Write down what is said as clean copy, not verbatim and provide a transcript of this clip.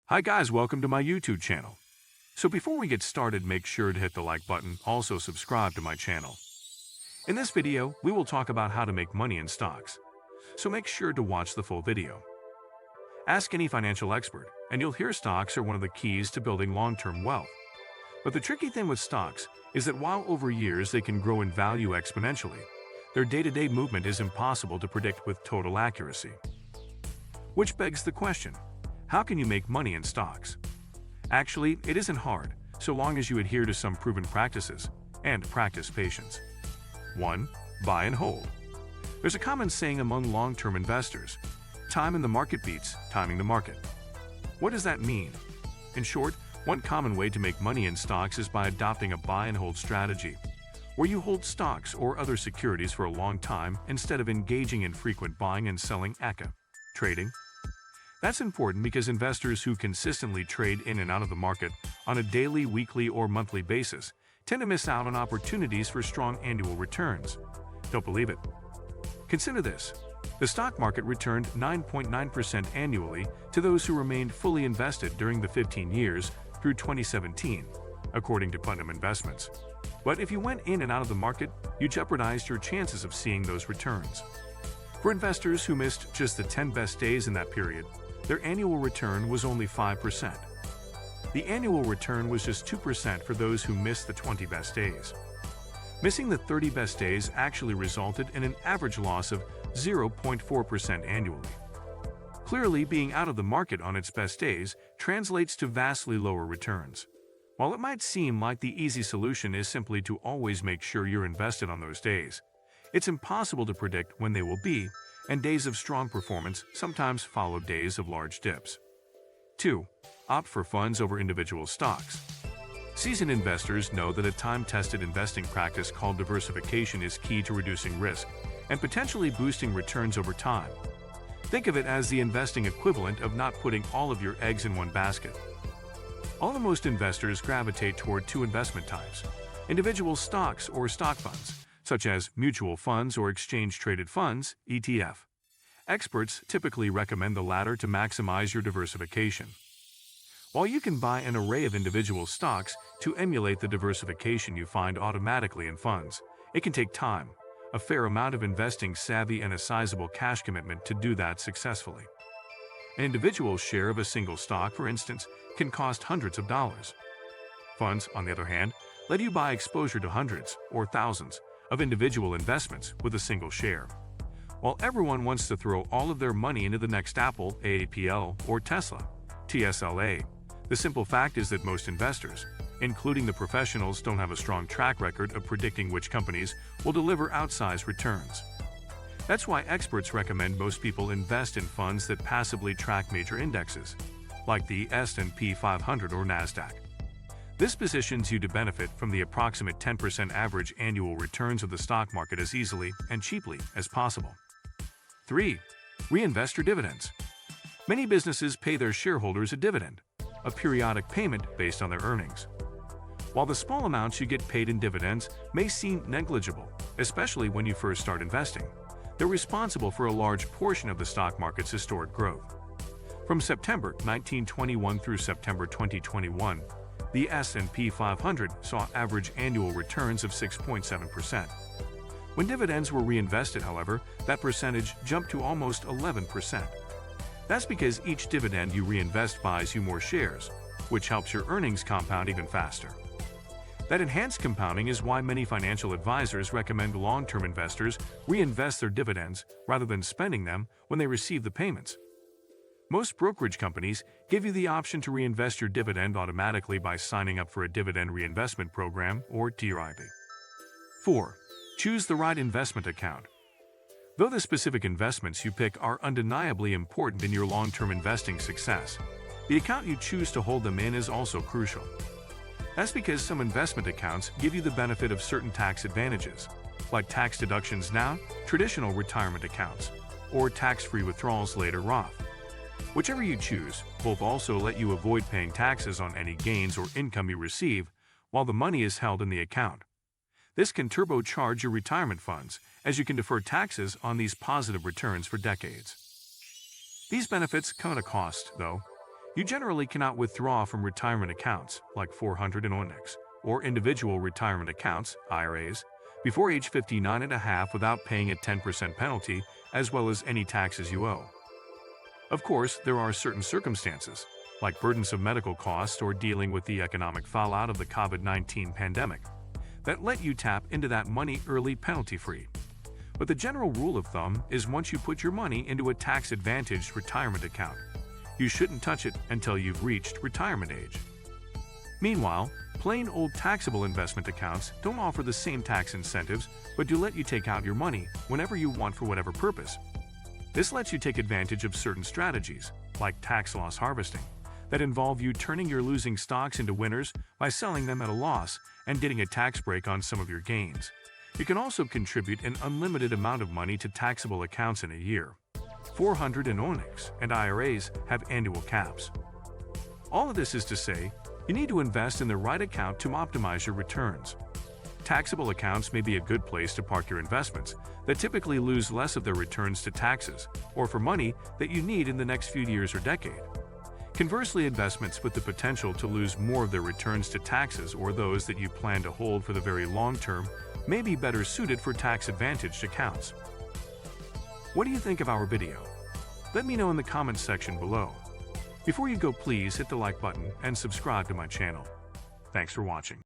Hi guys, welcome to my YouTube channel. So before we get started, make sure to hit the like button, also subscribe to my channel. In this video, we will talk about how to make money in stocks. So make sure to watch the full video. Ask any financial expert, and you'll hear stocks are one of the keys to building long-term wealth. But the tricky thing with stocks is that while over years they can grow in value exponentially, their day-to-day movement is impossible to predict with total accuracy. Which begs the question, how can you make money in stocks? Actually, it isn't hard, so long as you adhere to some proven practices and practice patience. 1. Buy and hold. There's a common saying among long-term investors, time in the market beats timing the market. What does that mean? In short, one common way to make money in stocks is by adopting a buy and hold strategy, where you hold stocks or other securities for a long time instead of engaging in frequent buying and selling akka trading. That's important because investors who consistently trade in and out of the market on a daily, weekly, or monthly basis tend to miss out on opportunities for strong annual returns. Don't believe it? Consider this. The stock market returned 9.9% annually to those who remained fully invested during the 15 years through 2017, according to Putnam Investments. But if you went in and out of the market, you jeopardized your chances of seeing those returns. For investors who missed just the 10 best days in that period, their annual return was only 5%. The annual return was just 2% for those who missed the 20 best days. Missing the 30 best days actually resulted in an average loss of 0.4% annually. Clearly, being out of the market on its best days translates to vastly lower returns. While it might seem like the easy solution is simply to always make sure you're invested on those days, it's impossible to predict when they will be, and days of strong performance sometimes follow days of large dips. 2. Opt for funds over individual stocks. Seasoned investors know that a time-tested investing practice called diversification is key to reducing risk and potentially boosting returns over time. Think of it as the investing equivalent of not putting all of your eggs in one basket. Although most investors gravitate toward two investment types, individual stocks or stock funds, such as mutual funds or exchange-traded funds, ETF. Experts typically recommend the latter to maximize your diversification. While you can buy an array of individual stocks to emulate the diversification you find automatically in funds, it can take time, a fair amount of investing savvy, and a sizable cash commitment to do that successfully. An individual share of a single stock, for instance, can cost hundreds of dollars. Funds, on the other hand, let you buy exposure to hundreds or thousands of individual investments with a single share. While everyone wants to throw all of their money into the next Apple, AAPL, or Tesla, TSLA, the simple fact is that most investors, including the professionals, don't have a strong track record of predicting which companies will deliver outsized returns. That's why experts recommend most people invest in funds that passively track major indexes, like the S&P 500 or NASDAQ. This positions you to benefit from the approximate 10% average annual returns of the stock market as easily and cheaply as possible. 3. Reinvest your dividends. Many businesses pay their shareholders a dividend, a periodic payment based on their earnings. While the small amounts you get paid in dividends may seem negligible, especially when you first start investing, they're responsible for a large portion of the stock market's historic growth. From September 1921 through September 2021, the S&P 500 saw average annual returns of 6.7%. When dividends were reinvested, however, that percentage jumped to almost 11%. That's because each dividend you reinvest buys you more shares, which helps your earnings compound even faster. That enhanced compounding is why many financial advisors recommend long-term investors reinvest their dividends rather than spending them when they receive the payments. Most brokerage companies give you the option to reinvest your dividend automatically by signing up for a dividend reinvestment program, or DRIP. 4. Choose the right investment account. Though the specific investments you pick are undeniably important in your long-term investing success, the account you choose to hold them in is also crucial. That's because some investment accounts give you the benefit of certain tax advantages, like tax deductions now, traditional retirement accounts, or tax-free withdrawals later, Roth. Whichever you choose, both also let you avoid paying taxes on any gains or income you receive while the money is held in the account. This can turbocharge your retirement funds, as you can defer taxes on these positive returns for decades. These benefits come at a cost, though. You generally cannot withdraw from retirement accounts like 400 and Onyx or individual retirement accounts (IRAs) before age 59 and a half without paying a 10% penalty as well as any taxes you owe. Of course, there are certain circumstances, like burdensome medical costs or dealing with the economic fallout of the COVID-19 pandemic, that let you tap into that money early penalty-free. But the general rule of thumb is once you put your money into a tax-advantaged retirement account, you shouldn't touch it until you've reached retirement age. Meanwhile, plain old taxable investment accounts don't offer the same tax incentives but do let you take out your money whenever you want for whatever purpose. This lets you take advantage of certain strategies, like tax loss harvesting, that involve you turning your losing stocks into winners by selling them at a loss and getting a tax break on some of your gains. You can also contribute an unlimited amount of money to taxable accounts in a year. 400 and Onyx and IRAs have annual caps. All of this is to say, you need to invest in the right account to optimize your returns. Taxable accounts may be a good place to park your investments that typically lose less of their returns to taxes or for money that you need in the next few years or decade. Conversely, investments with the potential to lose more of their returns to taxes or those that you plan to hold for the very long term may be better suited for tax-advantaged accounts. What do you think of our video? Let me know in the comments section below. Before you go, please hit the like button and subscribe to my channel. Thanks for watching.